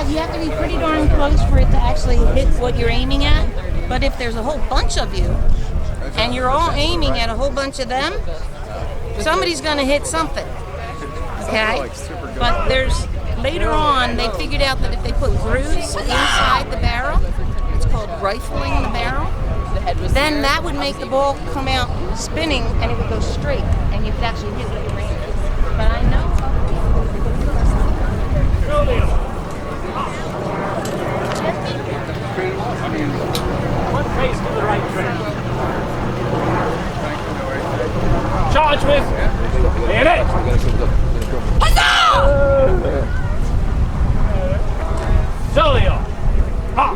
You have to be pretty darn close for it to actually hit what you're aiming at. But if there's a whole bunch of you, and you're all aiming at a whole bunch of them, somebody's going to hit something. Okay? But later on, they figured out that if they put grooves inside the barrel, it's called rifling the barrel, then that would make the ball come out spinning and it would go straight, and you could actually hit what you're aiming. But I know. One face to the right track. Charge with bayonet. Solio. Ha.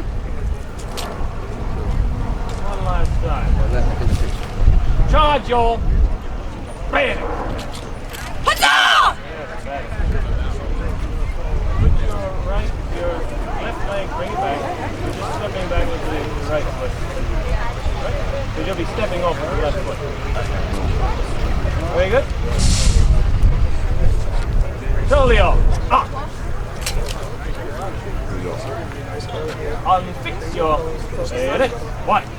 One last time. Charge your bayonet. With your right, your left leg, bring it back. You're just stepping back with the right foot. Right? So you'll be stepping off with the left foot. Very good. Solio. Up. Unfix your bayonet. 1, 2.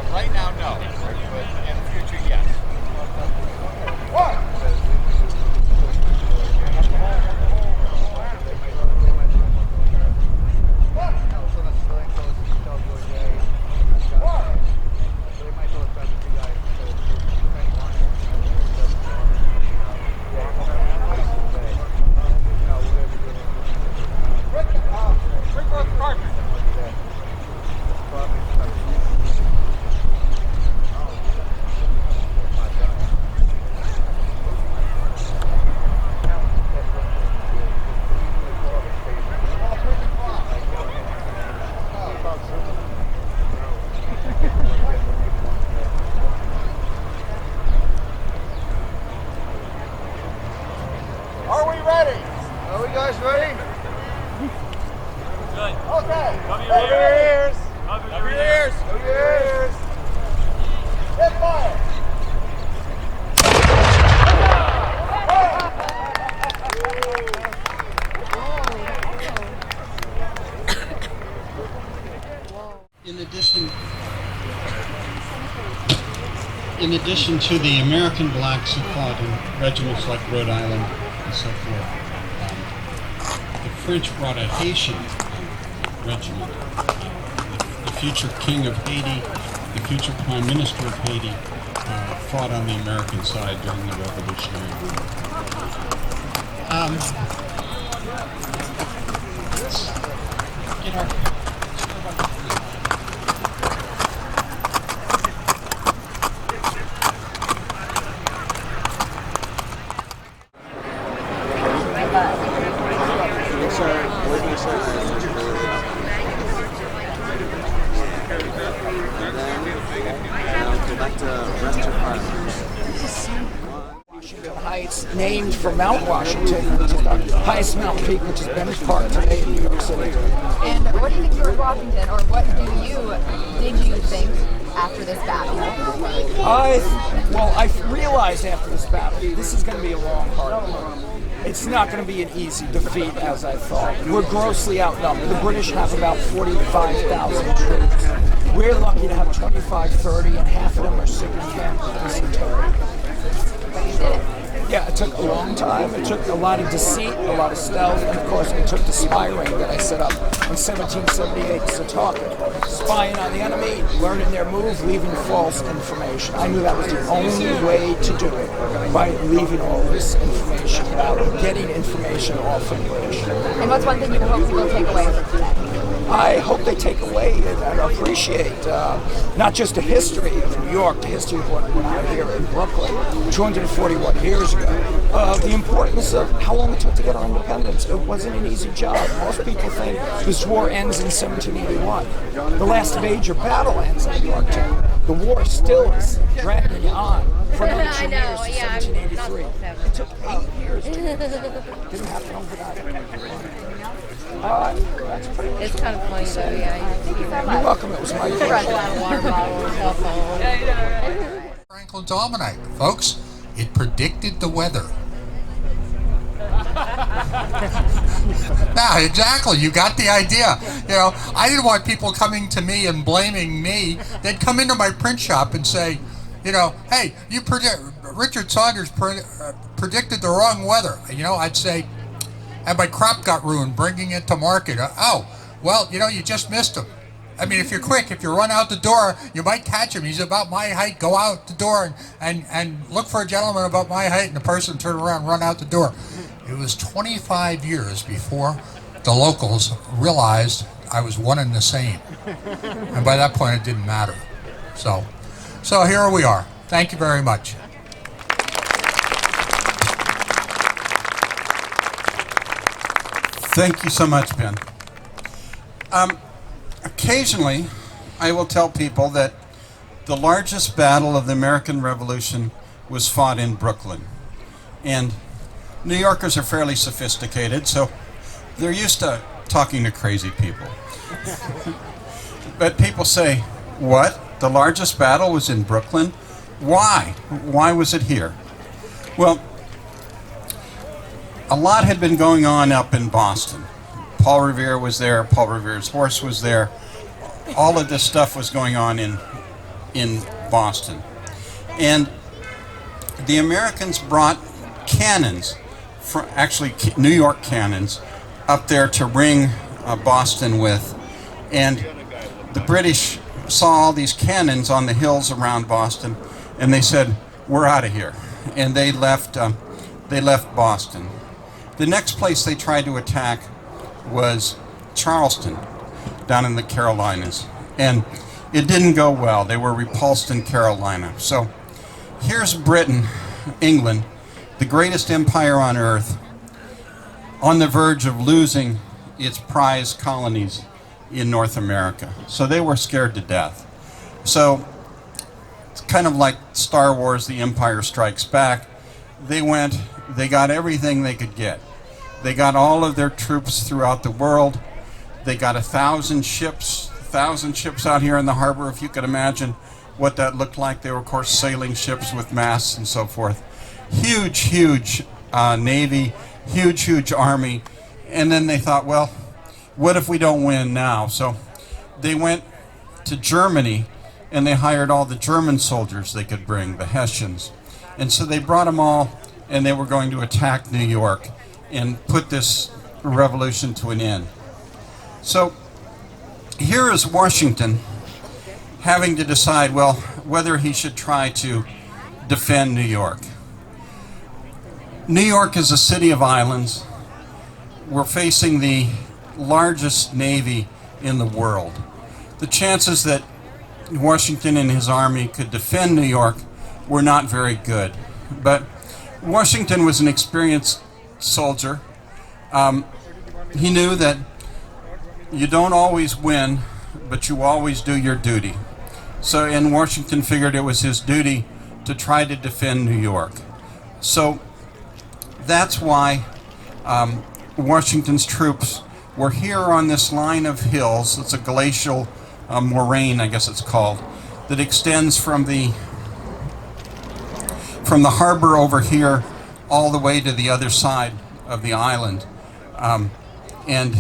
Right now, no. In the future, yes. Are we ready? Are we guys ready? Good. Okay. Cover your ears. Cover your ears. Cover your ears. Hit fire. In addition to the American blacks who fought in regiments like Rhode Island and so forth, the French brought a Haitian regiment. The future king of Haiti, the future prime minister of Haiti, fought on the American side during the Revolutionary War. Let's get our... Heights, named for Mount Washington, which is the highest mountain peak, which is Bennett Park today in New York City. And what do you think George Washington, or what did you think after this battle? I realized after this battle, this is going to be a long, hard war. It's not going to be an easy defeat as I thought. We're grossly outnumbered. The British have about 45,000 troops. We're lucky to have 25, 30, and half of them are sick and camp with dysentery. But you did it. Yeah, it took a long time. It took a lot of deceit, a lot of stealth, and of course it took the spy ring that I set up in 1778 as a talker. Spying on the enemy, learning their move, leaving false information. I knew that was the only way to do it, by leaving all this information out, getting information off the British. And what's one thing you hope people take away from today? I hope they take away and appreciate not just the history of New York, the history of what went on here in Brooklyn 241 years ago, the importance of how long it took to get our independence. It wasn't an easy job. Most people think this war ends in 1781. The last major battle ends in New York Town. The war still is dragging on for another 2 years to 1783. It took 8 years. Didn't happen overnight. It's kind of funny though, yeah. You're welcome. It was my Runs pleasure. out of water bottle and cell phone. Franklin's Almanac, folks. It predicted the weather. Now, exactly, you got the idea. You know, I didn't want people coming to me and blaming me. They'd come into my print shop and say, you know, hey, Richard Saunders predicted the wrong weather. You know, I'd say, and my crop got ruined bringing it to market. Oh, well, you know, you just missed him. I mean, if you're quick, if you run out the door, you might catch him. He's about my height. Go out the door and look for a gentleman about my height, and the person turn around and run out the door. It was 25 years before the locals realized I was one and the same. And by that point, it didn't matter. So here we are. Thank you very much. Thank you so much, Ben. Occasionally, I will tell people that the largest battle of the American Revolution was fought in Brooklyn. And New Yorkers are fairly sophisticated, so they're used to talking to crazy people. But people say, what? The largest battle was in Brooklyn? Why? Why was it here? Well, a lot had been going on up in Boston. Paul Revere was there, Paul Revere's horse was there. All of this stuff was going on in Boston. And the Americans brought cannons, actually New York cannons, up there to ring Boston with. And the British saw all these cannons on the hills around Boston, and they said, we're out of here. And they left Boston. The next place they tried to attack was Charleston, down in the Carolinas. And it didn't go well. They were repulsed in Carolina. So here's Britain, England, the greatest empire on earth, on the verge of losing its prize colonies in North America. So they were scared to death. So it's kind of like Star Wars, The Empire Strikes Back. They got everything they could get. They got all of their troops throughout the world. They got 1,000 ships out here in the harbor, if you could imagine what that looked like. They were, of course, sailing ships with masts and so forth. Huge, huge navy, huge army. And then they thought, well, what if we don't win now? So they went to Germany and they hired all the German soldiers they could bring, the Hessians. And so they brought them all, and they were going to attack New York and put this revolution to an end. So here is Washington having to decide, well, whether he should try to defend New York. New York is a city of islands. We're facing the largest navy in the world. The chances that Washington and his army could defend New York were not very good. But Washington was an experienced soldier. He knew that you don't always win, but you always do your duty. So, and Washington figured it was his duty to try to defend New York. So that's why Washington's troops were here on this line of hills. It's a glacial moraine, I guess it's called, that extends from the harbor over here all the way to the other side of the island. And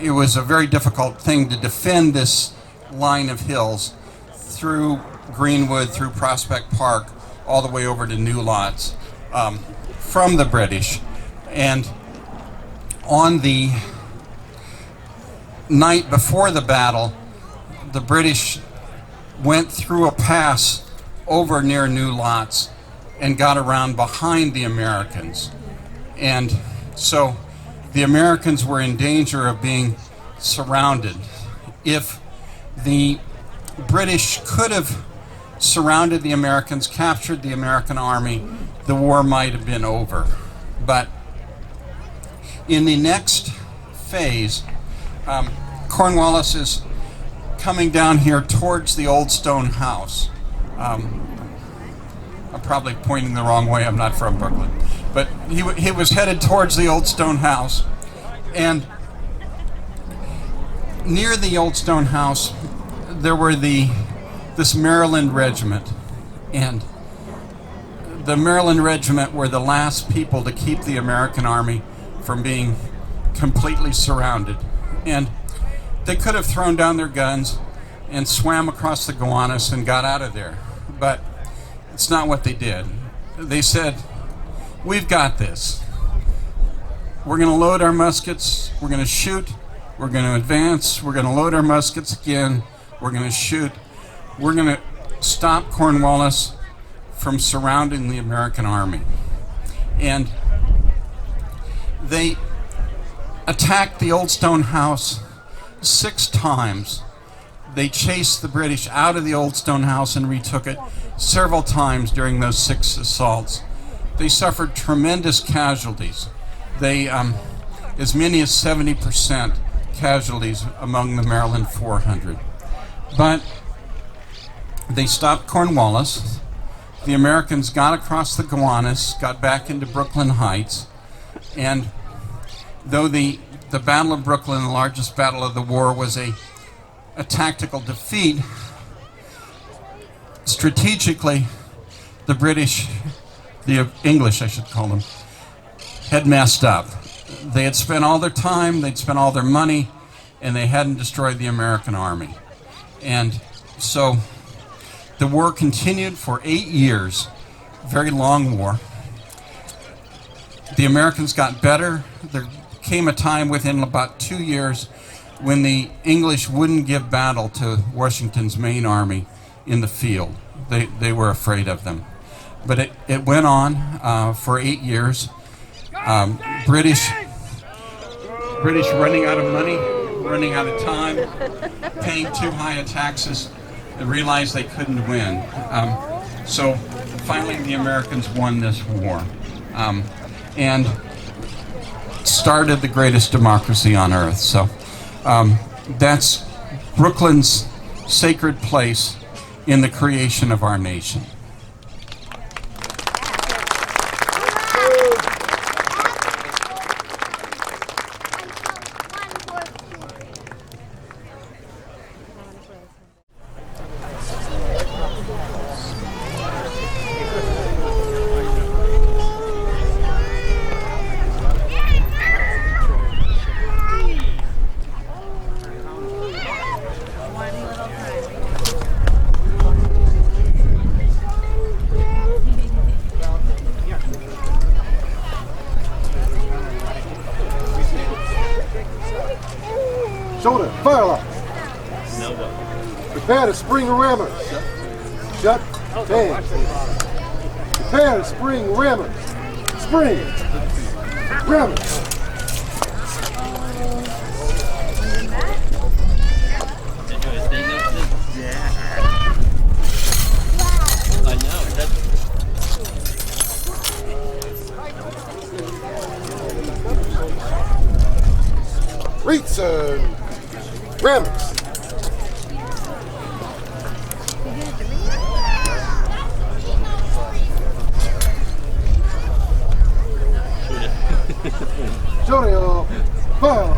it was a very difficult thing to defend this line of hills through Greenwood, through Prospect Park, all the way over to New Lots from the British. And on the night before the battle, the British went through a pass over near New Lots and got around behind the Americans. And so the Americans were in danger of being surrounded. If the British could have surrounded the Americans, captured the American army, the war might have been over. But in the next phase, Cornwallis is coming down here towards the old stone house. I'm probably pointing the wrong way. I'm not from Brooklyn. But he was headed towards the old stone house. And near the old stone house, there were this Maryland regiment, and the Maryland regiment were the last people to keep the American army from being completely surrounded. And they could have thrown down their guns and swam across the Gowanus and got out of there, but it's not what they did. They said, we've got this. We're going to load our muskets, we're going to shoot, we're going to advance, we're going to load our muskets again, we're going to shoot, we're going to stop Cornwallis from surrounding the American army. And they attacked the old stone house 6 times. They chased the British out of the old stone house and retook it several times during those 6 assaults. They suffered tremendous casualties. They, as many as 70% casualties among the Maryland 400. But they stopped Cornwallis. The Americans got across the Gowanus, got back into Brooklyn Heights, and though the Battle of Brooklyn, the largest battle of the war, was a tactical defeat, strategically, the British, the English I should call them, had messed up. They had spent all their time, they'd spent all their money, and they hadn't destroyed the American army. And so the war continued for 8 years, very long war. The Americans got better. There came a time within about 2 years when the English wouldn't give battle to Washington's main army in the field. They were afraid of them. But it went on for 8 years. British running out of money, running out of time, paying too high a taxes, and realized they couldn't win. So finally the Americans won this war and started the greatest democracy on earth. So that's Brooklyn's sacred place in the creation of our nation. Shoulder, fire lock. Prepare to spring rammers. Shut, bang. Prepare to spring rammers. Spring, rammers. Reats and rammers. Shoulder, y'all. Fire.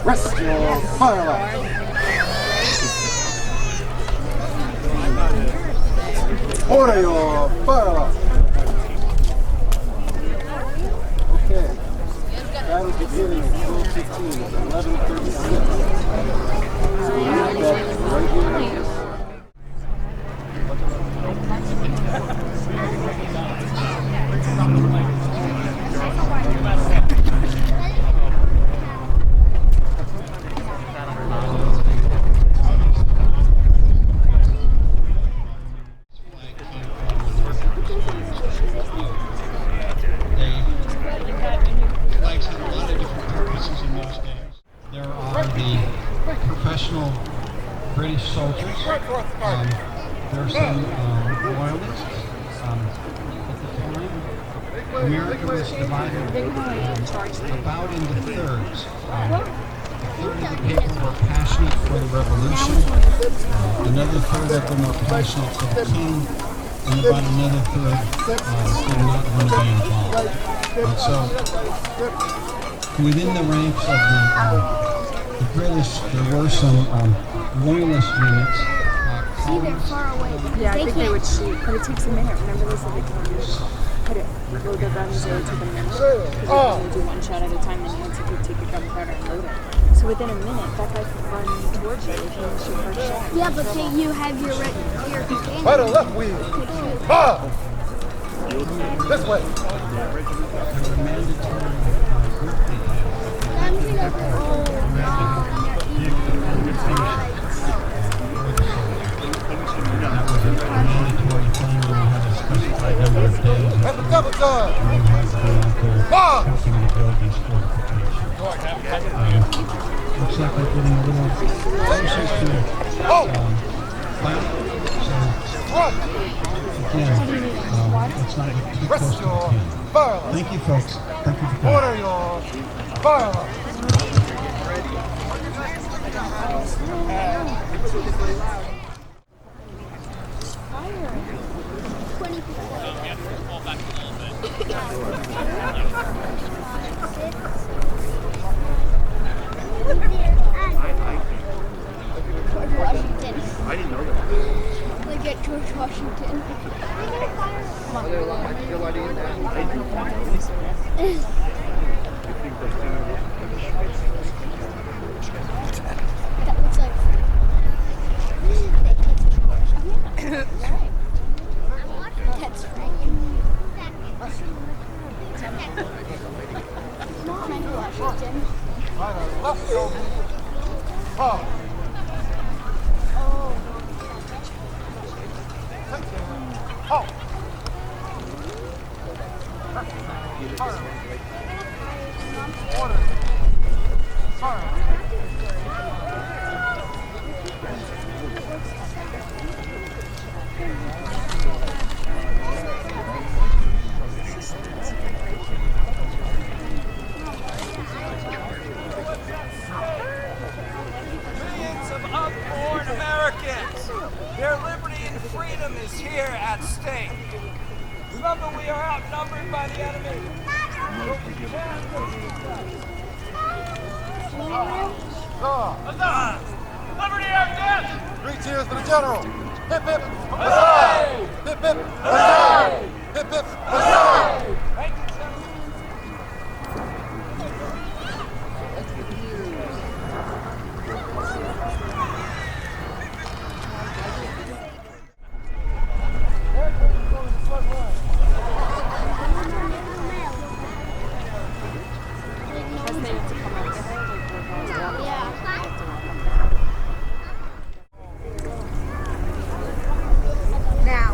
Rest your fire line. Order your fire line. Okay. That'll begin at 12:15. It's 11:36. So we need that right here. There are the professional British soldiers. There are some royalists. At the time, America was divided about into thirds. A third of the people were passionate for the revolution. Another third of them are passionate for the king, and about another third did not want to be involved. And so, within the ranks of the British, there were some loyalist units. See, they're far away. Yeah, I think they would shoot, but it takes a minute. Remember they said they can only put it, load the guns, it would take a minute. Because you can only do one shot at a time, then you have to take your gunpowder and load it. So within a minute, that guy could run towards you if you missed your first shot. Yeah, but say you have your companion. Right or left wheel. Bob! This way. Have a double time. Bob! Looks like we're getting a little closer to Oh! plan. Run! So again, let's not get too close Rest to the your pin. fire. Thank you, folks. Thank you for coming. Order your fire. Washington. I didn't know that. Like at George Washington. That looks like that's right. Mom, I'm Washington. Right or left your Bob. Oh! Order. Fire. Millions of unborn Americans. Their liberty and freedom is here at stake. Remember, we are outnumbered by the enemy. Liberty or death! 3 cheers for the general. Hip hip. Huzzah! Hip hip. Huzzah! Hip hip. Huzzah! Thank you, gentlemen. Because they have to come over here, like we're going to Now.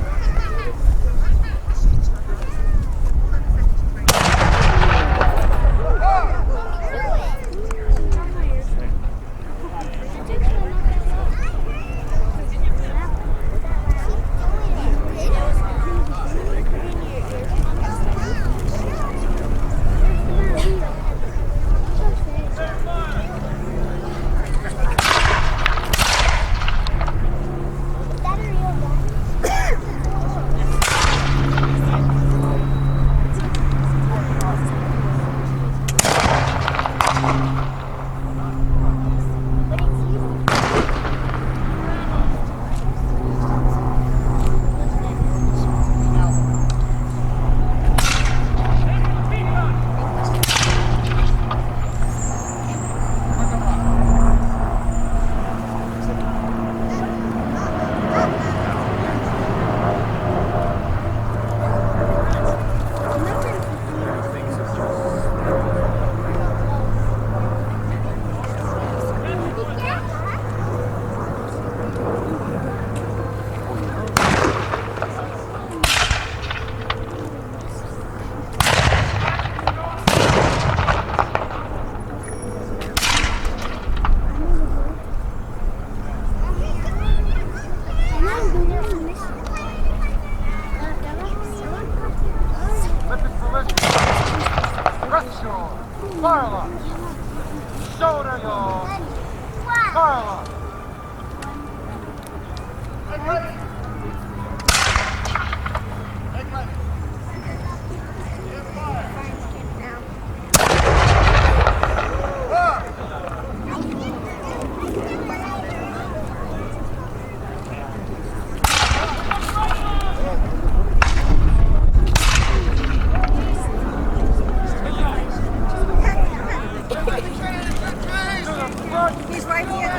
He's right here.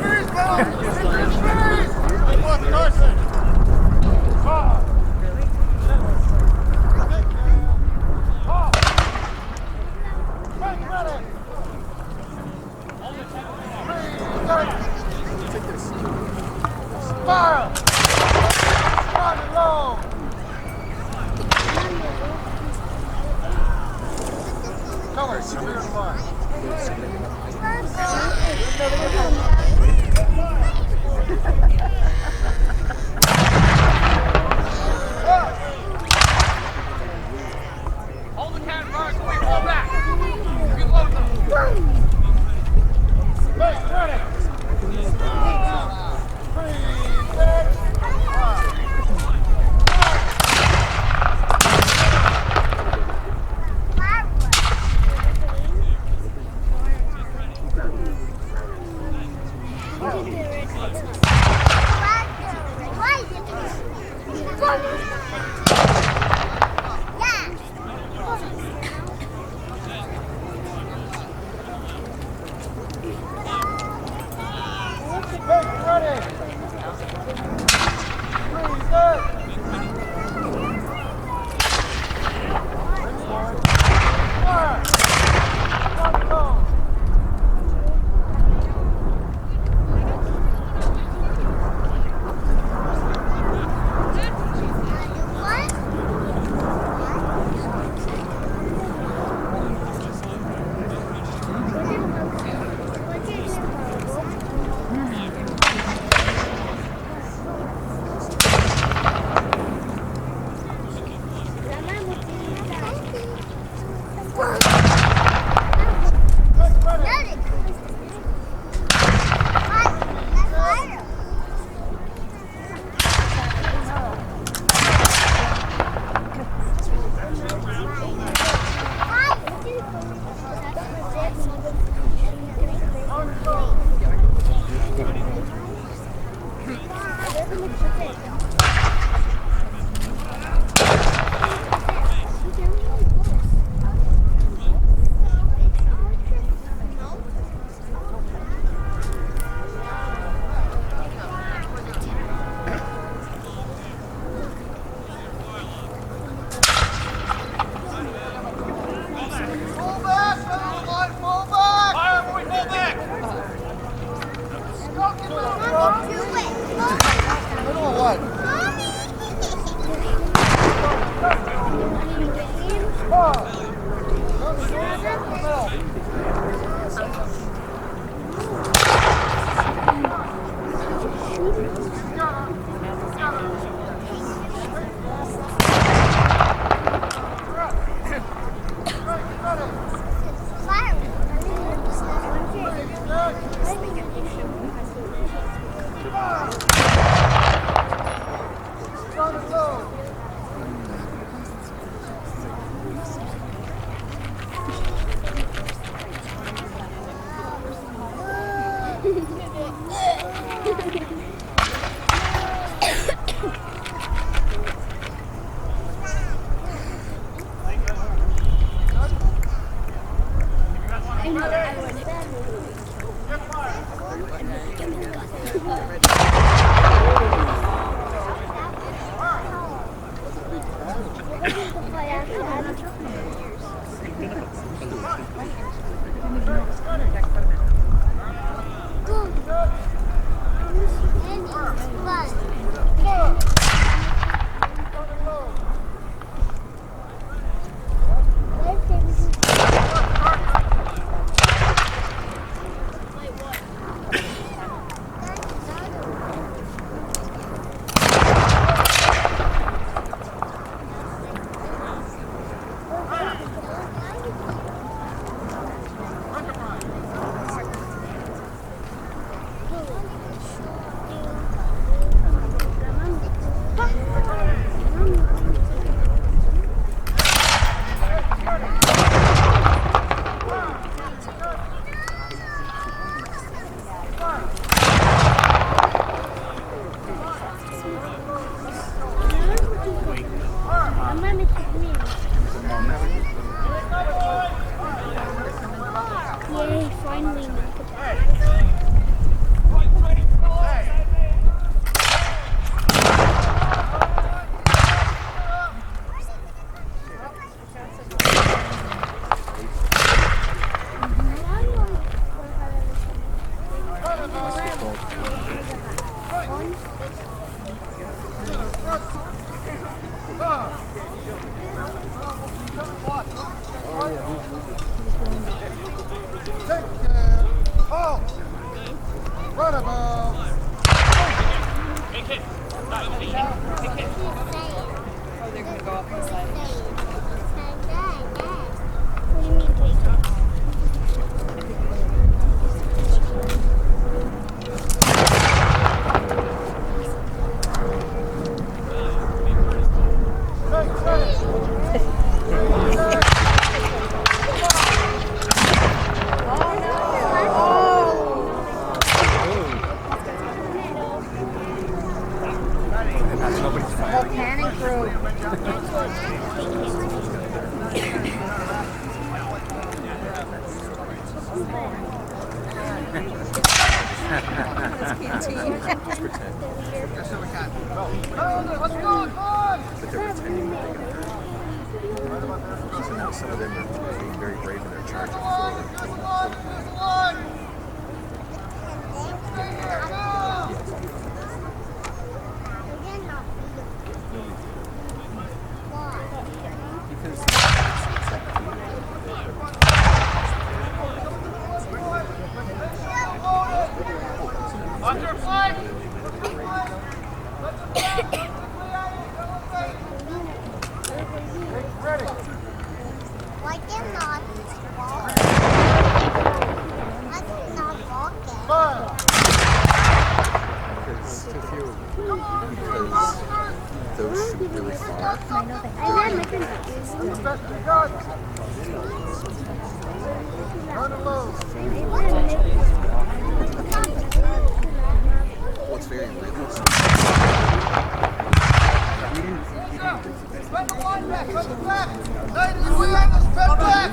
Freeze, go! Freeze! One person! Fire! Run along! Cover, clear the line. Hold the cannon, Rose. We fall back. Reload them. Wait, ready! Freeze, set, fire! Take care. Oh! Right about. Take it. Oh, they're gonna go up the side. What do you mean, take it? Panic crew. Let's go, come on! Some of them are being very brave in their charge. Under flag! Ready. Why they're not walking? Why they're not walking? Fire! Because too few. Because those shoot really far. Best you got. Run it low. Well, it's very realistic. Spread the line back, spread the back. Ladies, we have to spread back.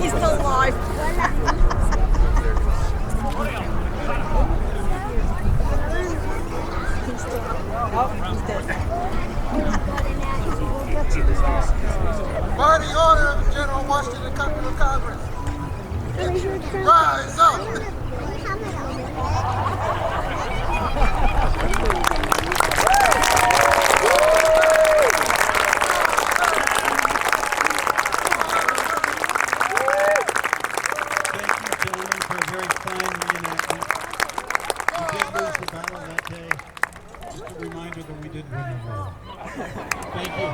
He's still alive. By the order of the General Washington Continental Congress, rise up! Reminder that we did win the war. Thank you.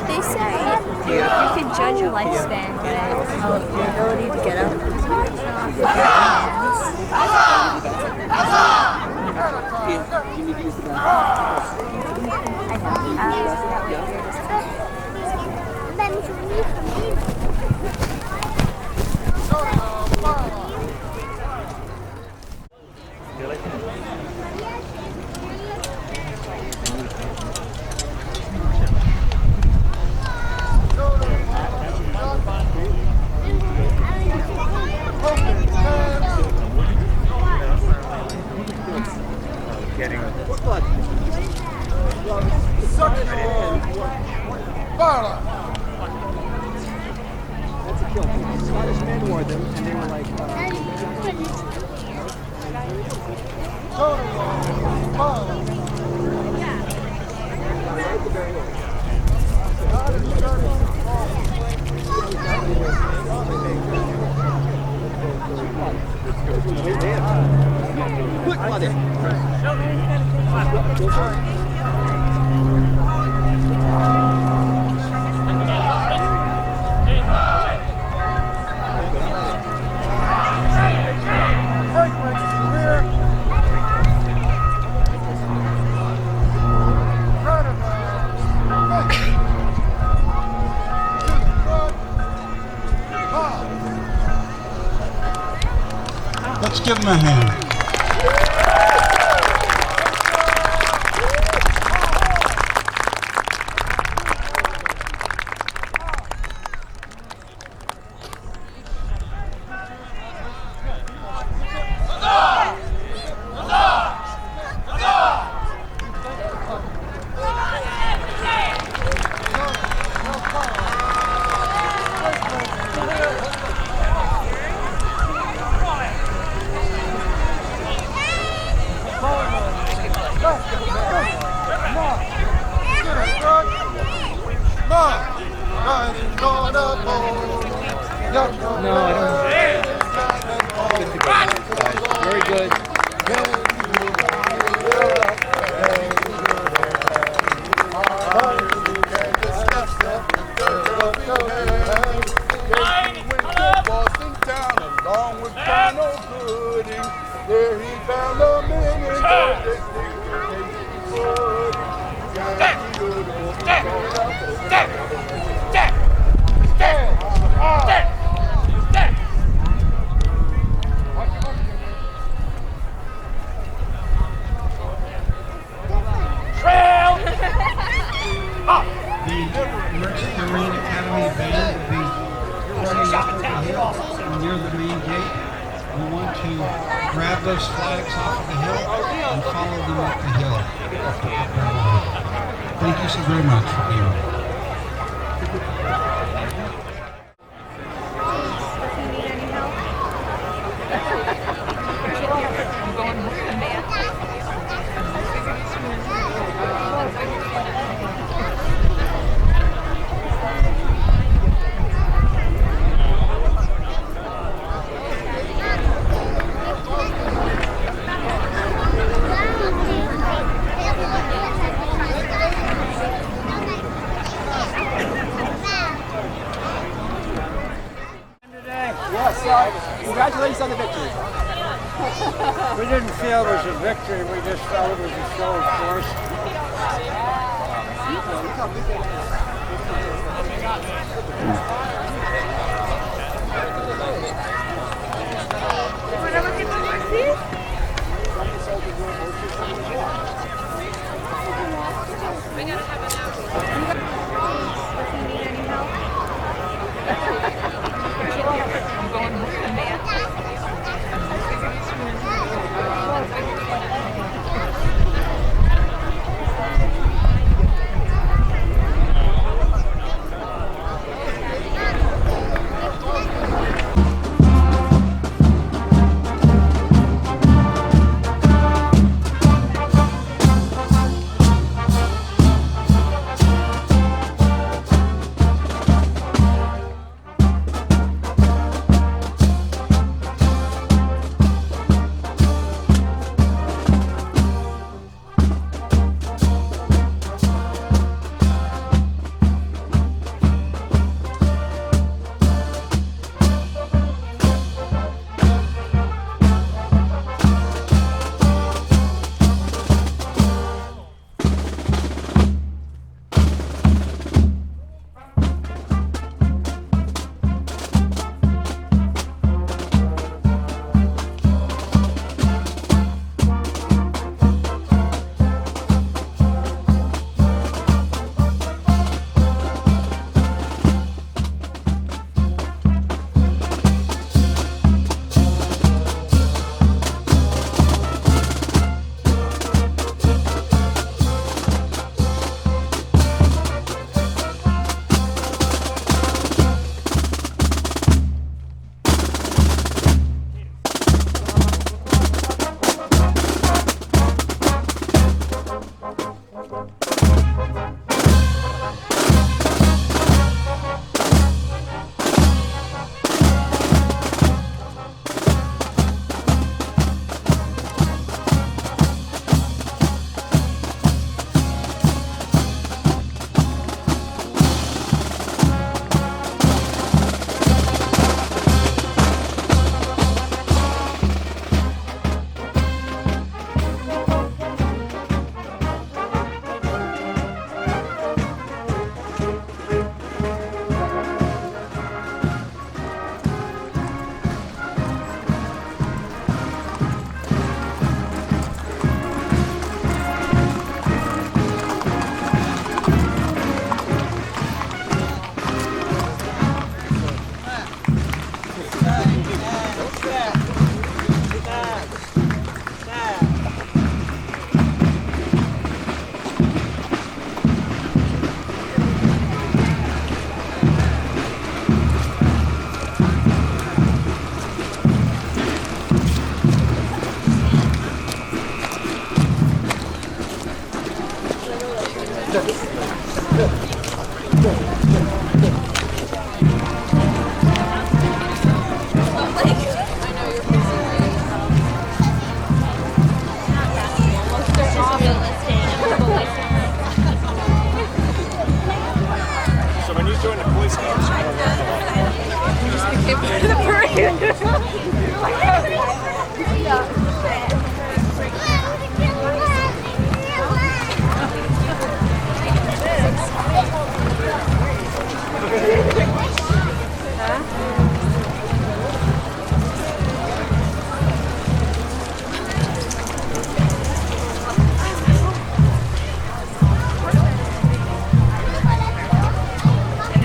They say you can judge your lifespan by your ability to get up. You need to use the bathroom. That's a kill. Scottish men wore them, and they were like. Look, mother. Let's give them a hand. No, I don't. Good to go, guys. Very good. The Marine Academy band will be running up the hill near the main gate. We want to grab those flags off of the hill and follow them up the hill. Thank you so very much for being here. Congratulations on the victory. We didn't feel it was a victory, we just felt it was a show of force.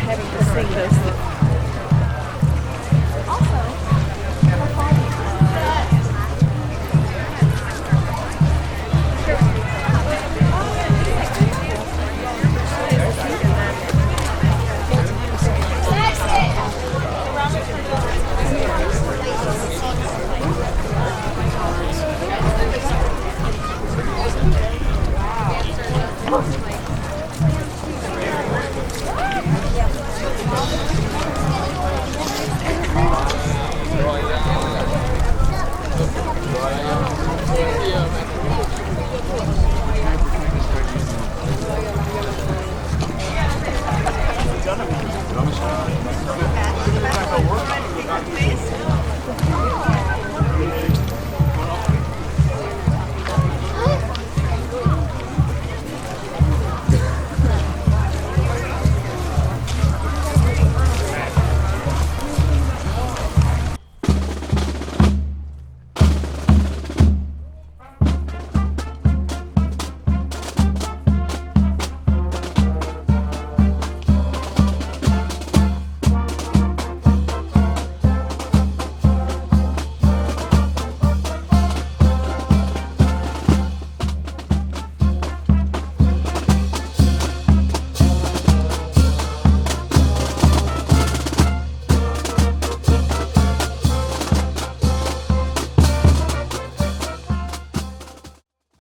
Having to sing those